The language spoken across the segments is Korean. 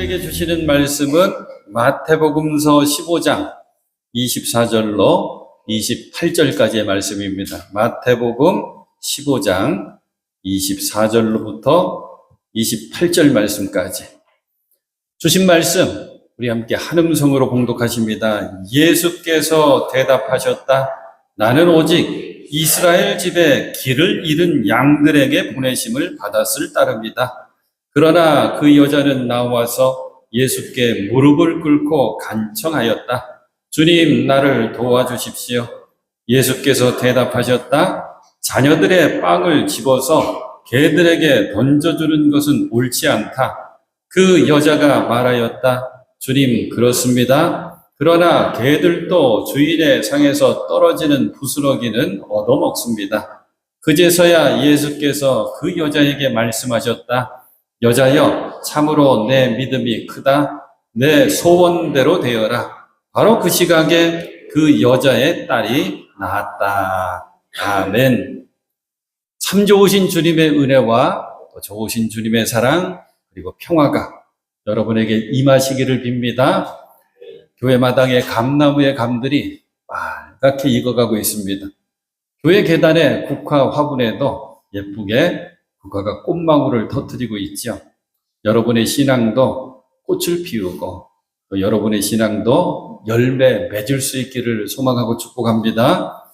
우리에게 주시는 말씀은 마태복음서 15장 24절로 28절까지의 말씀입니다. 마태복음 15장 24절로부터 28절 말씀까지 주신 말씀 우리 함께 한 음성으로 봉독하십니다. 예수께서 대답하셨다. 나는 오직 이스라엘 집에 길을 잃은 양들에게 보내심을 받았을 따름이다. 그러나 그 여자는 나와서 예수께 무릎을 꿇고 간청하였다. 주님, 나를 도와주십시오. 예수께서 대답하셨다. 자녀들의 빵을 집어서 개들에게 던져주는 것은 옳지 않다. 그 여자가 말하였다. 주님, 그렇습니다. 그러나 개들도 주인의 상에서 떨어지는 부스러기는 얻어먹습니다. 그제서야 예수께서 그 여자에게 말씀하셨다. 여자여, 참으로 내 믿음이 크다. 내 소원대로 되어라. 바로 그 시각에 그 여자의 딸이 나았다. 아멘. 참 좋으신 주님의 은혜와 또 좋으신 주님의 사랑 그리고 평화가 여러분에게 임하시기를 빕니다. 교회 마당에 감나무의 감들이 빨갛게 익어가고 있습니다. 교회 계단의 국화 화분에도 예쁘게 국화가 꽃망울을 터뜨리고 있죠. 여러분의 신앙도 꽃을 피우고 또 여러분의 신앙도 열매 맺을 수 있기를 소망하고 축복합니다.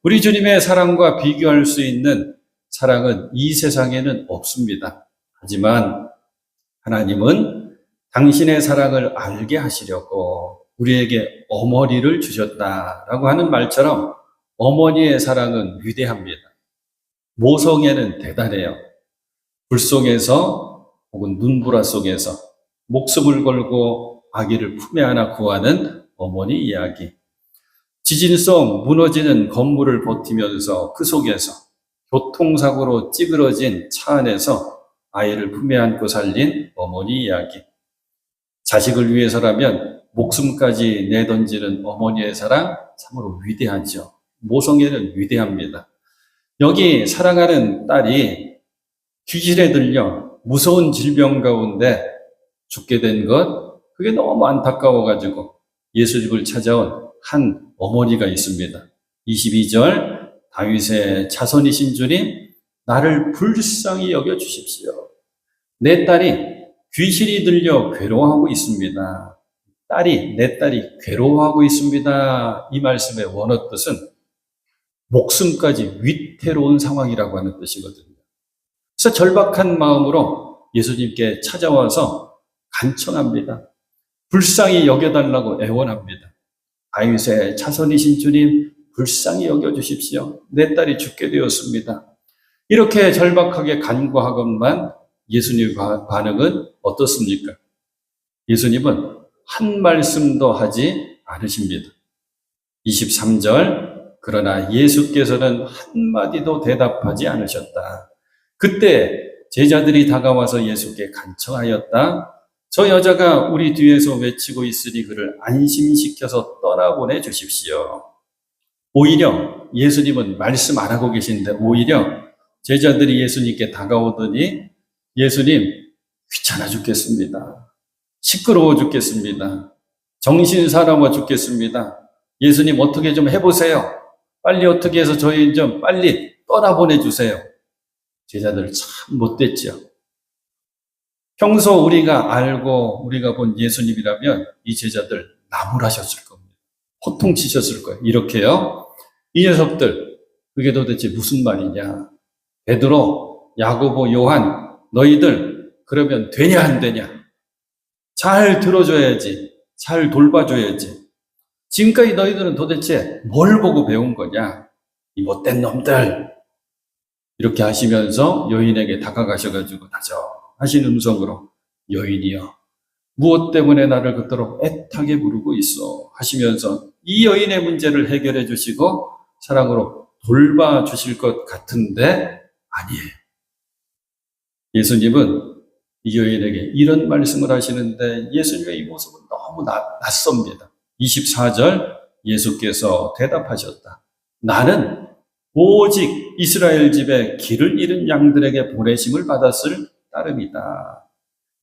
우리 주님의 사랑과 비교할 수 있는 사랑은 이 세상에는 없습니다. 하지만 하나님은 당신의 사랑을 알게 하시려고 우리에게 어머니를 주셨다라고 하는 말처럼 어머니의 사랑은 위대합니다. 모성애는 대단해요. 불 속에서 혹은 눈보라 속에서 목숨을 걸고 아기를 품에 안아 구하는 어머니 이야기. 지진 속 무너지는 건물을 버티면서 그 속에서 교통사고로 찌그러진 차 안에서 아이를 품에 안고 살린 어머니 이야기. 자식을 위해서라면 목숨까지 내던지는 어머니의 사랑 참으로 위대하죠. 모성애는 위대합니다. 여기 사랑하는 딸이 귀신에 들려 무서운 질병 가운데 죽게 된 것, 그게 너무 안타까워가지고 예수집을 찾아온 한 어머니가 있습니다. 22절, 다윗의 자손이신 주님, 나를 불쌍히 여겨주십시오. 내 딸이 귀신이 들려 괴로워하고 있습니다. 내 딸이 괴로워하고 있습니다. 이 말씀의 원어 뜻은 목숨까지 위태로운 상황이라고 하는 뜻이거든요. 그래서 절박한 마음으로 예수님께 찾아와서 간청합니다. 불쌍히 여겨달라고 애원합니다. 다윗의 자손이신 주님, 불쌍히 여겨주십시오. 내 딸이 죽게 되었습니다. 이렇게 절박하게 간구하건만 예수님의 반응은 어떻습니까? 예수님은 한 말씀도 하지 않으십니다. 23절, 그러나 예수께서는 한마디도 대답하지 않으셨다. 그때 제자들이 다가와서 예수께 간청하였다. 저 여자가 우리 뒤에서 외치고 있으니 그를 안심시켜서 떠나보내 주십시오. 오히려 예수님은 말씀 안 하고 계신데 오히려 제자들이 예수님께 다가오더니 예수님 귀찮아 죽겠습니다. 시끄러워 죽겠습니다. 정신 사나워 죽겠습니다. 예수님 어떻게 좀 해보세요. 빨리 어떻게 해서 저희 좀 빨리 떠나보내주세요. 제자들 참 못됐죠. 평소 우리가 알고 우리가 본 예수님이라면 이 제자들 나무라셨을 겁니다. 호통치셨을 거예요. 이렇게요. 이 녀석들 그게 도대체 무슨 말이냐. 베드로, 야고보, 요한 너희들 그러면 되냐 안 되냐. 잘 들어줘야지. 잘 돌봐줘야지. 지금까지 너희들은 도대체 뭘 보고 배운 거냐? 이 못된 놈들. 이렇게 하시면서 여인에게 다가가셔가지고 다정하신 음성으로 여인이여 무엇 때문에 나를 그토록 애타게 부르고 있어 하시면서 이 여인의 문제를 해결해 주시고 사랑으로 돌봐주실 것 같은데 아니에요. 예수님은 이 여인에게 이런 말씀을 하시는데 예수님의 이 모습은 너무 낯섭니다. 24절 예수께서 대답하셨다. 나는 오직 이스라엘 집에 길을 잃은 양들에게 보내심을 받았을 따름이다.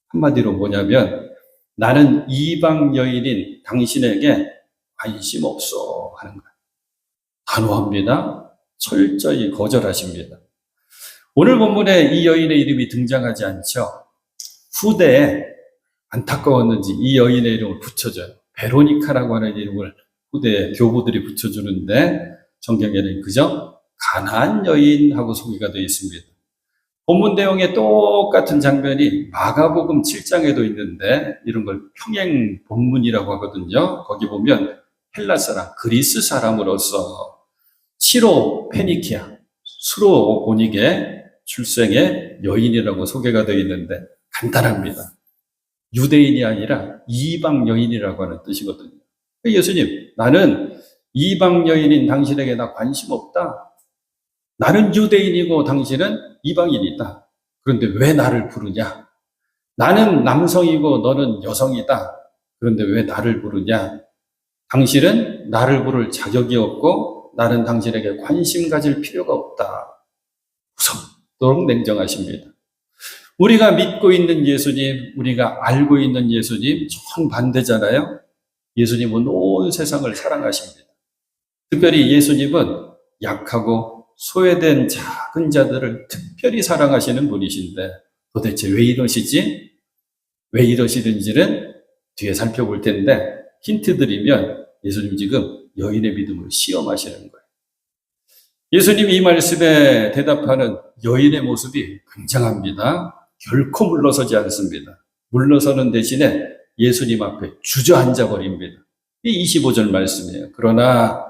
한마디로 뭐냐면 나는 이방 여인인 당신에게 관심 없어 하는 거예요. 단호합니다. 철저히 거절하십니다. 오늘 본문에 이 여인의 이름이 등장하지 않죠. 후대에 안타까웠는지 이 여인의 이름을 붙여줘요. 베로니카라고 하는 이름을 후대에 교부들이 붙여주는데 성경에는 그저 가나안 여인하고 소개가 되어 있습니다. 본문 내용에 똑같은 장면이 마가복음 7장에도 있는데 이런 걸 평행 본문이라고 하거든요. 거기 보면 헬라 사람, 그리스 사람으로서 시로 페니키아, 수로 보닉의 출생의 여인이라고 소개가 되어 있는데 간단합니다. 유대인이 아니라 이방 여인이라고 하는 뜻이거든요. 예수님, 나는 이방 여인인 당신에게 나 관심 없다. 나는 유대인이고 당신은 이방인이다. 그런데 왜 나를 부르냐? 나는 남성이고 너는 여성이다. 그런데 왜 나를 부르냐? 당신은 나를 부를 자격이 없고 나는 당신에게 관심 가질 필요가 없다. 무섭도록 냉정하십니다. 우리가 믿고 있는 예수님, 우리가 알고 있는 예수님 정반대잖아요. 예수님은 온 세상을 사랑하십니다. 특별히 예수님은 약하고 소외된 작은 자들을 특별히 사랑하시는 분이신데 도대체 왜 이러시지? 왜 이러시는지는 뒤에 살펴볼 텐데 힌트 드리면 예수님 지금 여인의 믿음을 시험하시는 거예요. 예수님이 이 말씀에 대답하는 여인의 모습이 굉장합니다. 결코 물러서지 않습니다. 물러서는 대신에 예수님 앞에 주저앉아 버립니다. 이 25절 말씀이에요. 그러나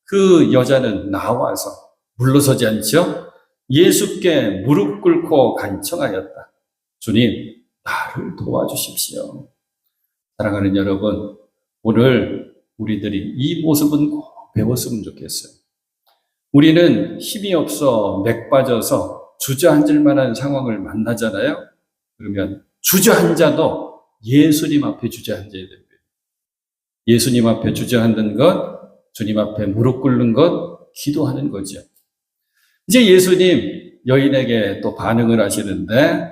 그 여자는 나와서 물러서지 않죠? 예수께 무릎 꿇고 간청하였다. 주님, 나를 도와주십시오. 사랑하는 여러분, 오늘 우리들이 이 모습은 꼭 배웠으면 좋겠어요. 우리는 힘이 없어 맥 빠져서 주저앉을 만한 상황을 만나잖아요. 그러면 주저앉아도 예수님 앞에 주저앉아야 됩니다. 예수님 앞에 주저앉는 것, 주님 앞에 무릎 꿇는 것, 기도하는 거죠. 이제 예수님 여인에게 또 반응을 하시는데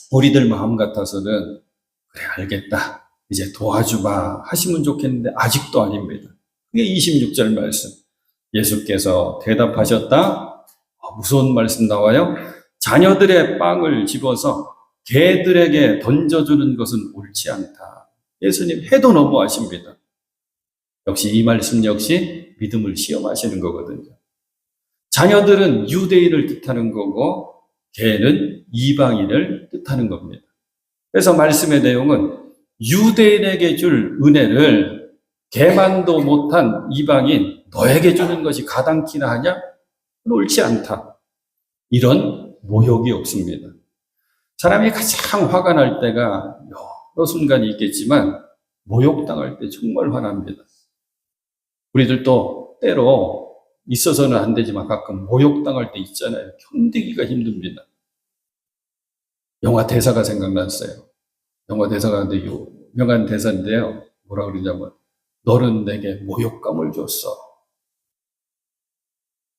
우리들 마음 같아서는 그래 알겠다. 이제 도와주마 하시면 좋겠는데 아직도 아닙니다. 그게 26절 말씀. 예수께서 대답하셨다. 무서운 말씀 나와요. 자녀들의 빵을 집어서 개들에게 던져주는 것은 옳지 않다. 예수님 해도 너무하십니다. 역시 이 말씀 역시 믿음을 시험하시는 거거든요. 자녀들은 유대인을 뜻하는 거고 개는 이방인을 뜻하는 겁니다. 그래서 말씀의 내용은 유대인에게 줄 은혜를 개만도 못한 이방인 너에게 주는 것이 가당키나 하냐? 옳지 않다. 이런 모욕이 없습니다. 사람이 가장 화가 날 때가 여러 순간이 있겠지만 모욕당할 때 정말 화납니다. 우리들도 때로 있어서는 안 되지만 가끔 모욕당할 때 있잖아요. 견디기가 힘듭니다. 영화 대사가 생각났어요. 영화 대사가 유명한 대사인데요. 뭐라 그러냐면 너는 내게 모욕감을 줬어.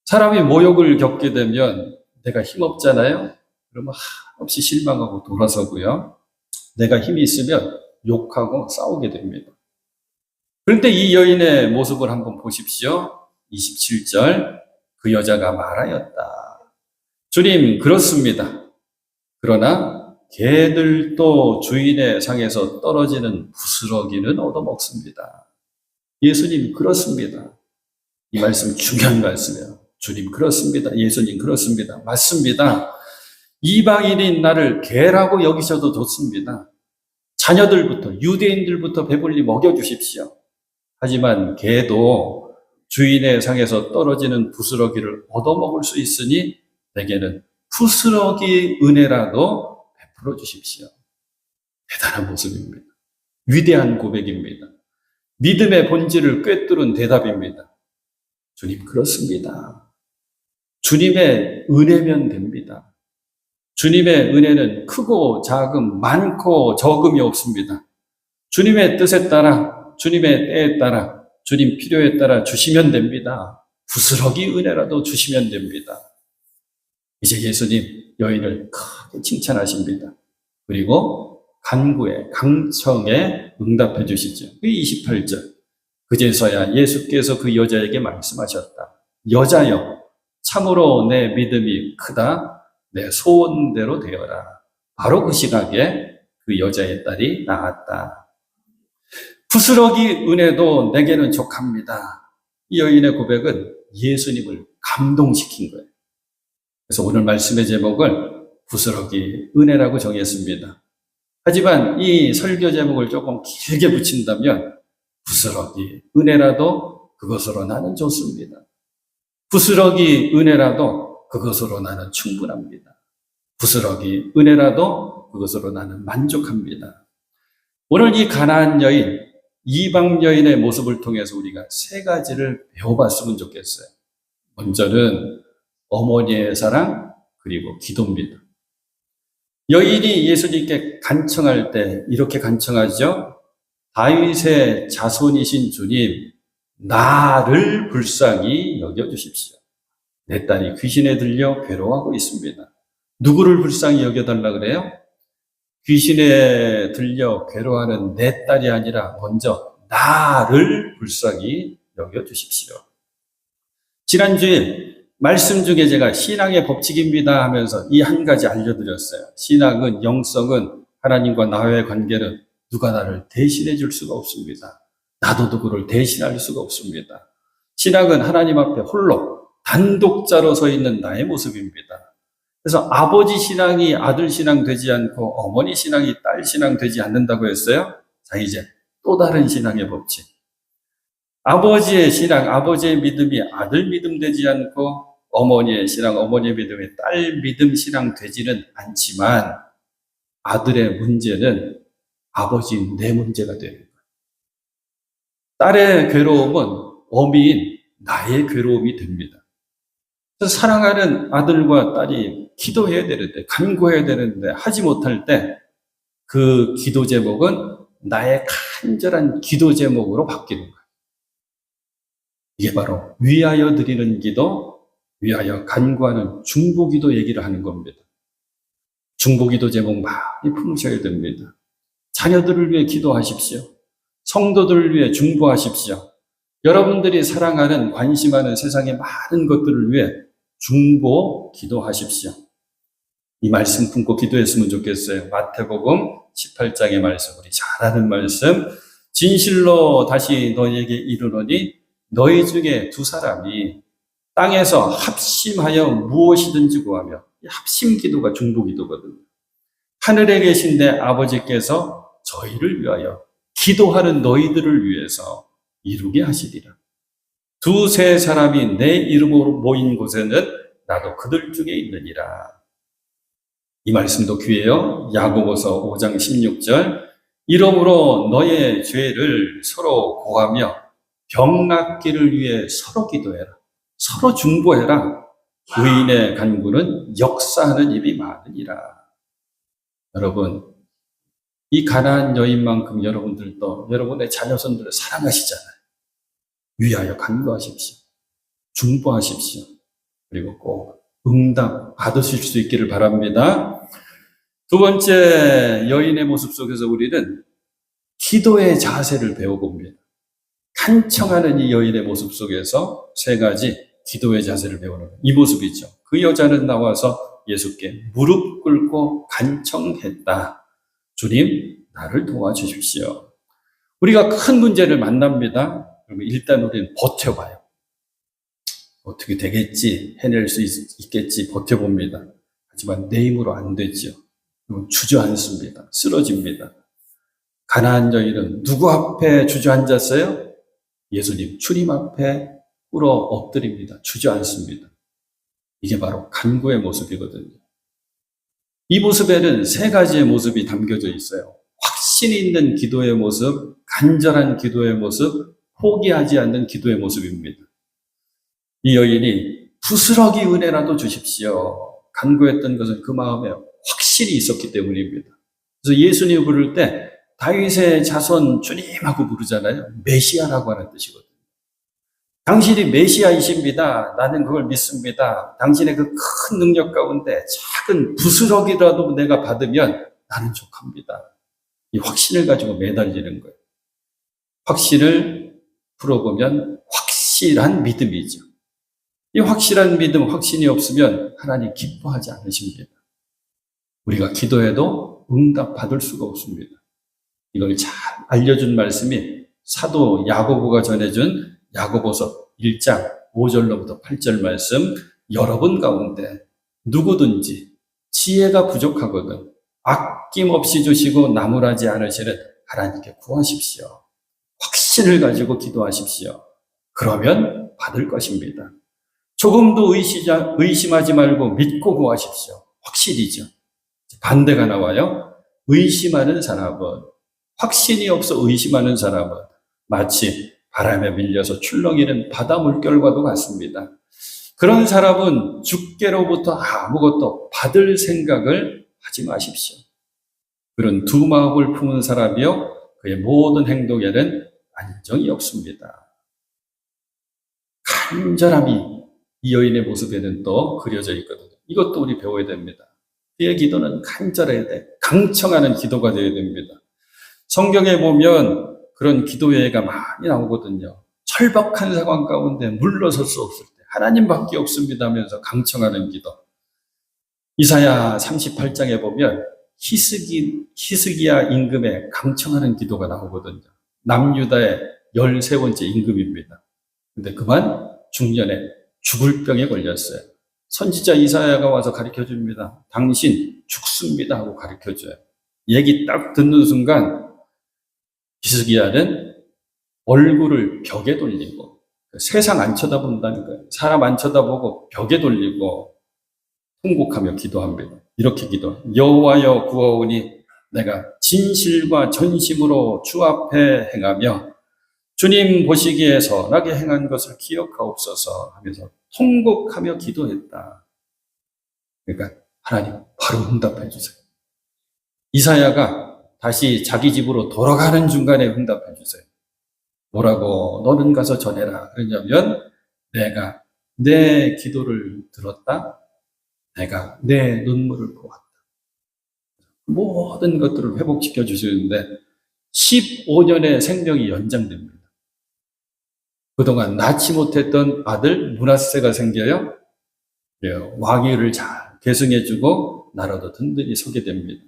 사람이 모욕을 겪게 되면 내가 힘없잖아요. 그러면 한없이 실망하고 돌아서고요. 내가 힘이 있으면 욕하고 싸우게 됩니다. 그런데 이 여인의 모습을 한번 보십시오. 27절 그 여자가 말하였다. 주님 그렇습니다. 그러나 개들도 주인의 상에서 떨어지는 부스러기는 얻어먹습니다. 예수님 그렇습니다. 이 말씀 중요한 말씀이에요. 주님 그렇습니다. 예수님 그렇습니다. 맞습니다. 이방인인 나를 개라고 여기셔도 좋습니다. 자녀들부터 유대인들부터 배불리 먹여주십시오. 하지만 개도 주인의 상에서 떨어지는 부스러기를 얻어먹을 수 있으니 내게는 부스러기 은혜라도 베풀어 주십시오. 대단한 모습입니다. 위대한 고백입니다. 믿음의 본질을 꿰뚫은 대답입니다. 주님 그렇습니다. 주님의 은혜면 됩니다. 주님의 은혜는 크고 작음, 많고 적음이 없습니다. 주님의 뜻에 따라, 주님의 때에 따라, 주님 필요에 따라 주시면 됩니다. 부스러기 은혜라도 주시면 됩니다. 이제 예수님 여인을 크게 칭찬하십니다. 그리고 간구에, 강청에 응답해 주시죠. 28절. 그제서야 예수께서 그 여자에게 말씀하셨다. 여자여, 참으로 내 믿음이 크다. 내 소원대로 되어라. 바로 그 시각에 그 여자의 딸이 나았다. 부스러기 은혜도 내게는 족합니다. 이 여인의 고백은 예수님을 감동시킨 거예요. 그래서 오늘 말씀의 제목을 부스러기 은혜라고 정했습니다. 하지만 이 설교 제목을 조금 길게 붙인다면 부스러기 은혜라도 그것으로 나는 좋습니다. 부스러기 은혜라도 그것으로 나는 충분합니다. 부스러기 은혜라도 그것으로 나는 만족합니다. 오늘 이 가나안 여인, 이방 여인의 모습을 통해서 우리가 세 가지를 배워봤으면 좋겠어요. 먼저는 어머니의 사랑, 그리고 기도입니다. 여인이 예수님께 간청할 때 이렇게 간청하죠. 다윗의 자손이신 주님, 나를 불쌍히 여겨주십시오. 내 딸이 귀신에 들려 괴로워하고 있습니다. 누구를 불쌍히 여겨달라 그래요? 귀신에 들려 괴로워하는 내 딸이 아니라 먼저 나를 불쌍히 여겨주십시오. 지난주에 말씀 중에 제가 신앙의 법칙입니다 하면서 이 한 가지 알려드렸어요. 신앙은, 영성은, 하나님과 나와의 관계는 누가 나를 대신해 줄 수가 없습니다. 나도 누구를 대신할 수가 없습니다. 신앙은 하나님 앞에 홀로 단독자로 서 있는 나의 모습입니다. 그래서 아버지 신앙이 아들 신앙 되지 않고 어머니 신앙이 딸 신앙 되지 않는다고 했어요. 자, 이제 또 다른 신앙의 법칙. 아버지의 신앙, 아버지의 믿음이 아들 믿음 되지 않고 어머니의 신앙, 어머니의 믿음이 딸 믿음 신앙 되지는 않지만 아들의 문제는 아버지 내 문제가 되는 거예요. 딸의 괴로움은 어미인 나의 괴로움이 됩니다. 그래서 사랑하는 아들과 딸이 기도해야 되는데, 간구해야 되는데 하지 못할 때 그 기도 제목은 나의 간절한 기도 제목으로 바뀌는 거예요. 이게 바로 위하여 드리는 기도, 위하여 간구하는 중보기도 얘기를 하는 겁니다. 중보기도 제목 많이 품으셔야 됩니다. 자녀들을 위해 기도하십시오. 성도들을 위해 중보하십시오. 여러분들이 사랑하는, 관심하는 세상의 많은 것들을 위해 중보 기도하십시오. 이 말씀 품고 기도했으면 좋겠어요. 마태복음 18장의 말씀, 우리 잘 아는 말씀. 진실로 다시 너희에게 이르노니 너희 중에 두 사람이 땅에서 합심하여 무엇이든지 구하며, 합심 기도가 중보 기도거든요. 하늘에 계신 내 아버지께서 저희를 위하여 기도하는 너희들을 위해서 이루게 하시리라. 두세 사람이 내 이름으로 모인 곳에는 나도 그들 중에 있느니라. 이 말씀도 귀해요. 야고보서 5장 16절. 이러므로 너의 죄를 서로 고하며 병 낫기를 위해 서로 기도해라. 서로 중보해라. 의인의 간구는 역사하는 일이 많으니라. 여러분, 이 가나안 여인만큼 여러분들도 여러분의 자녀손들을 사랑하시잖아요. 위하여 간구하십시오. 중보하십시오. 그리고 꼭 응답 받으실 수 있기를 바랍니다. 두 번째, 여인의 모습 속에서 우리는 기도의 자세를 배워봅니다. 간청하는 이 여인의 모습 속에서 세 가지 기도의 자세를 배우는 이 모습이죠. 그 여자는 나와서 예수께 무릎 꿇고 간청했다. 주님, 나를 도와주십시오. 우리가 큰 문제를 만납니다. 그러면 일단 우리는 버텨봐요. 어떻게 되겠지, 해낼 수 있겠지 버텨봅니다. 하지만 내 힘으로 안 되죠. 주저앉습니다. 쓰러집니다. 가나안 여인은 누구 앞에 주저앉았어요? 예수님, 주님 앞에 꿇어 엎드립니다. 주저앉습니다. 이게 바로 간구의 모습이거든요. 이 모습에는 세 가지의 모습이 담겨져 있어요. 확신이 있는 기도의 모습, 간절한 기도의 모습, 포기하지 않는 기도의 모습입니다. 이 여인이 부스러기 은혜라도 주십시오. 간구했던 것은 그 마음에 확실히 있었기 때문입니다. 그래서 예수님 부를 때 다윗의 자손 주님하고 부르잖아요. 메시아라고 하는 뜻이거든요. 당신이 메시아이십니다. 나는 그걸 믿습니다. 당신의 그 큰 능력 가운데 작은 부스러기라도 내가 받으면 나는 족합니다. 이 확신을 가지고 매달리는 거예요. 확신을 풀어보면 확실한 믿음이죠. 이 확실한 믿음, 확신이 없으면 하나님 기뻐하지 않으십니다. 우리가 기도해도 응답받을 수가 없습니다. 이걸 잘 알려준 말씀이 사도 야고보가 전해준 야고보서 1장 5절로부터 8절 말씀, 여러분 가운데 누구든지 지혜가 부족하거든 아낌없이 주시고 나무라지 않으시는 하나님께 구하십시오. 확신을 가지고 기도하십시오. 그러면 받을 것입니다. 조금도 의심하지 말고 믿고 구하십시오. 확실이죠. 반대가 나와요. 의심하는 사람은, 확신이 없어 의심하는 사람은 마치 바람에 밀려서 출렁이는 바다 물결과도 같습니다. 그런 사람은 주께로부터 아무것도 받을 생각을 하지 마십시오. 그런 두 마음을 품은 사람이요 그의 모든 행동에는 안정이 없습니다. 간절함이 이 여인의 모습에는 또 그려져 있거든요. 이것도 우리 배워야 됩니다. 그의 기도는 간절해야 돼. 강청하는 기도가 되어야 됩니다. 성경에 보면 그런 기도 예가 많이 나오거든요. 철박한 상황 가운데 물러설 수 없을 때 하나님밖에 없습니다 하면서 강청하는 기도. 이사야 38장에 보면 히스기야 임금의 강청하는 기도가 나오거든요. 남유다의 13번째 임금입니다. 근데 그만 중년에 죽을 병에 걸렸어요. 선지자 이사야가 와서 가르쳐줍니다. 당신 죽습니다 하고 가르쳐줘요. 얘기 딱 듣는 순간 히스기야는 얼굴을 벽에 돌리고 세상 안 쳐다본다는 거예요. 사람 안 쳐다보고 벽에 돌리고 통곡하며 기도합니다. 이렇게 기도. 여호와여 구하오니 내가 진실과 전심으로 주 앞에 행하며 주님 보시기에 선하게 행한 것을 기억하옵소서 하면서 통곡하며 기도했다. 그러니까 하나님 바로 응답해 주세요. 이사야가 다시 자기 집으로 돌아가는 중간에 응답해 주세요. 뭐라고 너는 가서 전해라. 그러냐면 내가 내 기도를 들었다. 내가 내 눈물을 보았다. 모든 것들을 회복시켜 주시는데 15년의 생명이 연장됩니다. 그동안 낳지 못했던 아들 므낫세가 생겨요. 왕위를 잘 계승해주고 나라도 든든히 서게 됩니다.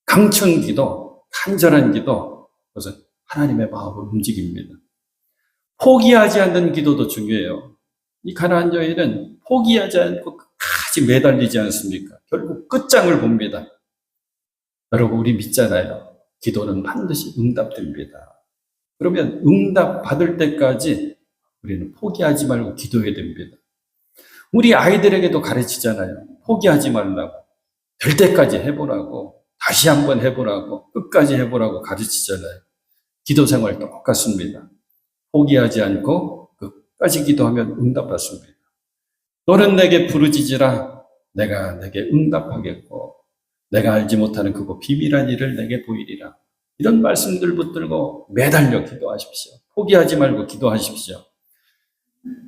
강청 기도, 간절한 기도, 그것은 하나님의 마음을 움직입니다. 포기하지 않는 기도도 중요해요. 이 가나안 여인은 포기하지 않고 끝까지 매달리지 않습니까? 결국 끝장을 봅니다. 여러분 우리 믿잖아요. 기도는 반드시 응답됩니다. 그러면 응답 받을 때까지 우리는 포기하지 말고 기도해야 됩니다. 우리 아이들에게도 가르치잖아요. 포기하지 말라고. 될 때까지 해보라고. 다시 한번 해보라고. 끝까지 해보라고 가르치잖아요. 기도 생활 똑같습니다. 포기하지 않고 끝까지 기도하면 응답받습니다. 너는 내게 부르짖으라. 내가 내게 응답하겠고 내가 알지 못하는 그거 비밀한 일을 내게 보이리라. 이런 말씀들 붙들고 매달려 기도하십시오. 포기하지 말고 기도하십시오.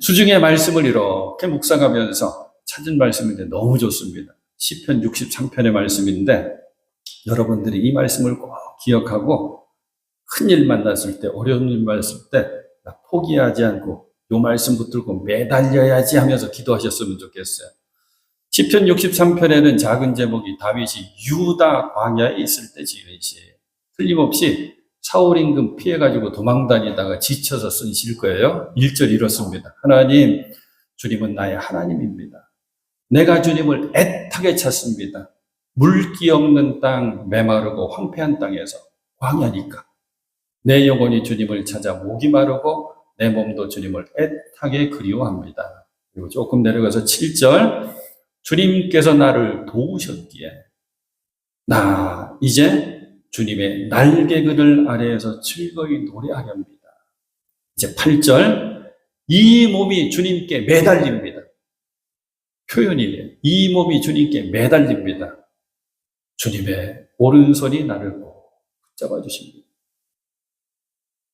수중의 말씀을 이렇게 묵상하면서 찾은 말씀인데 너무 좋습니다. 시편 63편의 말씀인데 여러분들이 이 말씀을 꼭 기억하고 큰일 만났을 때, 어려운 일 만났을 때 나 포기하지 않고 이 말씀 붙들고 매달려야지 하면서 기도하셨으면 좋겠어요. 시편 63편에는 작은 제목이 다윗이 유다 광야에 있을 때 지은 시. 틀림없이 사울 임금 피해가지고 도망다니다가 지쳐서 쓴 시일 거예요. 1절 이렇습니다. 하나님, 주님은 나의 하나님입니다. 내가 주님을 애타게 찾습니다. 물기 없는 땅, 메마르고 황폐한 땅에서 광야니까. 내 영혼이 주님을 찾아 목이 마르고 내 몸도 주님을 애타게 그리워합니다. 그리고 조금 내려가서 7절 주님께서 나를 도우셨기에 나 이제 주님의 날개 그늘 아래에서 즐거이 노래하렵니다. 이제 8절 이 몸이 주님께 매달립니다. 표현이에요. 이 몸이 주님께 매달립니다. 주님의 오른손이 나를 꼭 붙잡아 주십니다.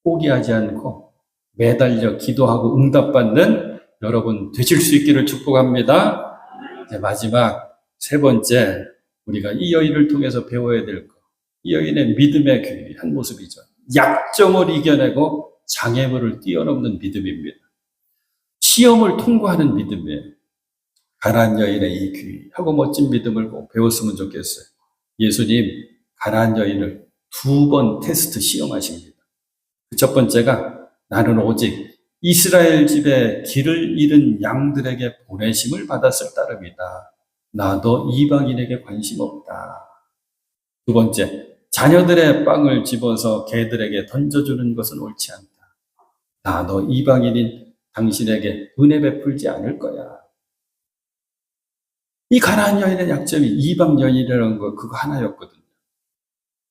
포기하지 않고 매달려 기도하고 응답받는 여러분 되실 수 있기를 축복합니다. 이제 마지막 세 번째 우리가 이 여인을 통해서 배워야 될 것. 이 여인의 믿음의 귀한 모습이죠. 약점을 이겨내고 장애물을 뛰어넘는 믿음입니다. 시험을 통과하는 믿음이에요. 가나안 여인의 이 귀하고 멋진 믿음을 꼭 배웠으면 좋겠어요. 예수님 가나안 여인을 2번 테스트 시험하십니다. 그 첫 번째가 나는 오직 이스라엘 집에 길을 잃은 양들에게 보내심을 받았을 따름이다. 나도 이방인에게 관심 없다. 두 번째, 자녀들의 빵을 집어서 개들에게 던져주는 것은 옳지 않다. 나도 이방인인 당신에게 은혜 베풀지 않을 거야. 이 가나안 여인의 약점이 이방 여인이라는 거 그거 하나였거든요.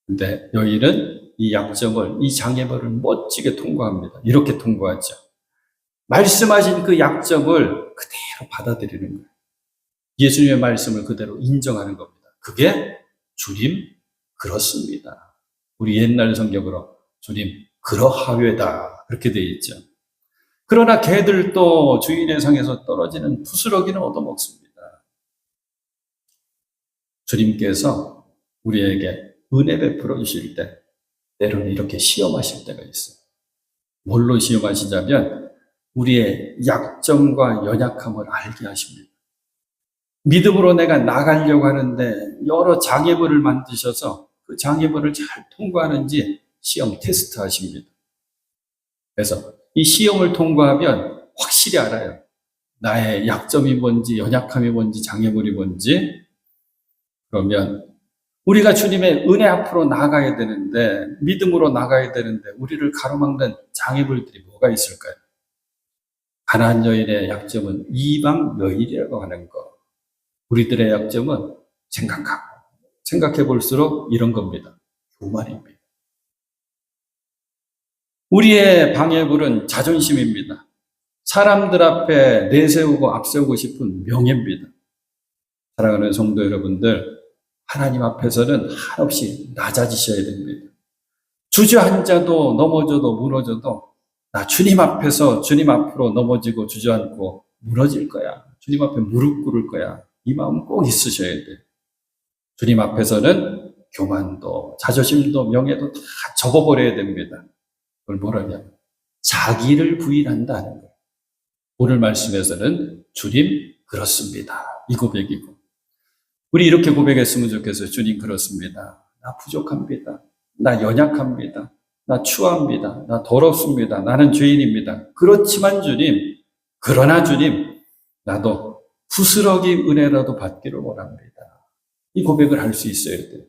근데 여인은 이 약점을, 이 장애물을 멋지게 통과합니다. 이렇게 통과하죠. 말씀하신 그 약점을 그대로 받아들이는 거예요. 예수님의 말씀을 그대로 인정하는 겁니다. 그게 주님 그렇습니다. 우리 옛날 성경으로 주님 그러하외다 그렇게 되어 있죠. 그러나 개들도 주인의 상에서 떨어지는 부스러기는 얻어먹습니다. 주님께서 우리에게 은혜 베풀어 주실 때 때로는 이렇게 시험하실 때가 있어요. 뭘로 시험하시냐면 우리의 약점과 연약함을 알게 하십니다. 믿음으로 내가 나가려고 하는데 여러 장애물을 만드셔서 그 장애물을 잘 통과하는지 시험 테스트 하십니다. 그래서 이 시험을 통과하면 확실히 알아요. 나의 약점이 뭔지, 연약함이 뭔지, 장애물이 뭔지. 그러면 우리가 주님의 은혜 앞으로 나가야 되는데, 믿음으로 나가야 되는데 우리를 가로막는 장애물들이 뭐가 있을까요? 가나안 여인의 약점은 이방 여인이라고 하는 것. 우리들의 약점은 생각해 볼수록 이런 겁니다. 교만입니다. 우리의 방해물은 자존심입니다. 사람들 앞에 내세우고 앞세우고 싶은 명예입니다. 사랑하는 성도 여러분들, 하나님 앞에서는 한없이 낮아지셔야 됩니다. 주저앉아도 넘어져도 무너져도 나 주님 앞에서 주님 앞으로 넘어지고 주저앉고 무너질 거야. 주님 앞에 무릎 꿇을 거야. 이 마음 꼭 있으셔야 돼요. 주님 앞에서는 교만도 자존심도 명예도 다 접어버려야 됩니다. 그걸 뭐라냐면 자기를 부인한다는 거예요. 오늘 말씀에서는 주님 그렇습니다. 이 고백이고 우리 이렇게 고백했으면 좋겠어요. 주님 그렇습니다. 나 부족합니다. 나 연약합니다. 나 추합니다. 나 더럽습니다. 나는 죄인입니다. 그렇지만 주님, 그러나 주님, 나도 부스러기 은혜라도 받기를 원합니다. 이 고백을 할 수 있어야 돼요.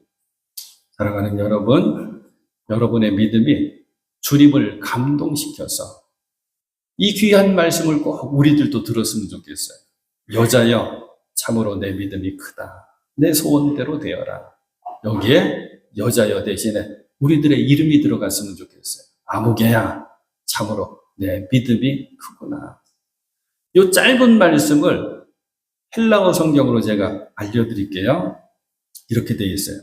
사랑하는 여러분, 여러분의 믿음이 주님을 감동시켜서 이 귀한 말씀을 꼭 우리들도 들었으면 좋겠어요. 여자여, 참으로 내 믿음이 크다. 내 소원대로 되어라. 여기에 여자여 대신에 우리들의 이름이 들어갔으면 좋겠어요. 아무개야, 참으로 내 믿음이 크구나. 이 짧은 말씀을 헬라어 성경으로 제가 알려드릴게요. 이렇게 되어 있어요.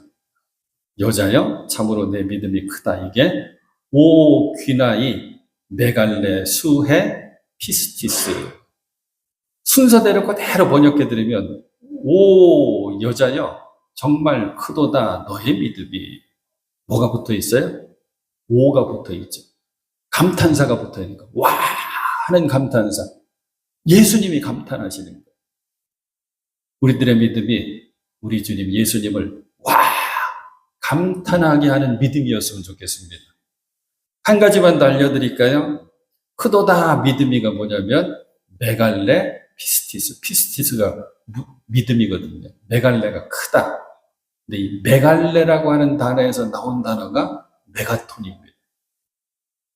여자여, 참으로 내 믿음이 크다. 이게 오 귀나이 메갈레 수헤 피스티스. 순서대로 그대로 번역해드리면 오 여자여 정말 크도다 너의 믿음이. 뭐가 붙어 있어요? 오가 붙어 있죠. 감탄사가 붙어 있는 거. 와 하는 감탄사. 예수님이 감탄하시는 거예요. 우리들의 믿음이 우리 주님 예수님을 와 감탄하게 하는 믿음이었으면 좋겠습니다. 한 가지만 더 알려드릴까요? 크도다 믿음이가 뭐냐면 메갈레 피스티스. 피스티스가 믿음이거든요. 메갈레가 크다. 근데 이 메갈레라고 하는 단어에서 나온 단어가 메가톤입니다.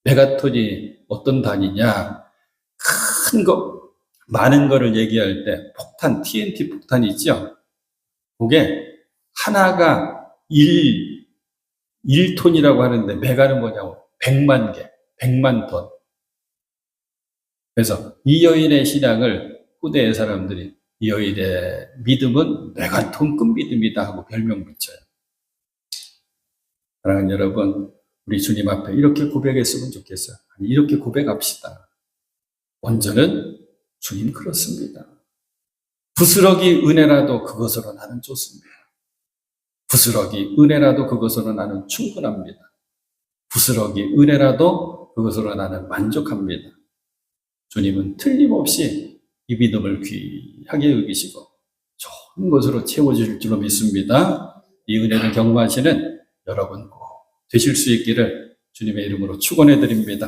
메가톤이 어떤 단위냐? 큰 거, 많은 거를 얘기할 때 폭탄, TNT 폭탄이 있죠? 그게 하나가 1톤이라고 하는데 메가는 뭐냐고 100만 개, 100만 톤. 그래서 이 여인의 신앙을 후대의 사람들이 이 여인의 믿음은 메가톤급 믿음이다 하고 별명 붙여요. 사랑하는 여러분, 우리 주님 앞에 이렇게 고백했으면 좋겠어요. 이렇게 고백합시다. 먼저는 주님 그렇습니다. 부스러기 은혜라도 그것으로 나는 좋습니다. 부스러기 은혜라도 그것으로 나는 충분합니다. 부스러기 은혜라도 그것으로 나는 만족합니다. 주님은 틀림없이 이 믿음을 귀하게 여기시고 좋은 것으로 채워주실 줄로 믿습니다. 이 은혜를 경험하시는 여러분 꼭 되실 수 있기를 주님의 이름으로 축원해 드립니다.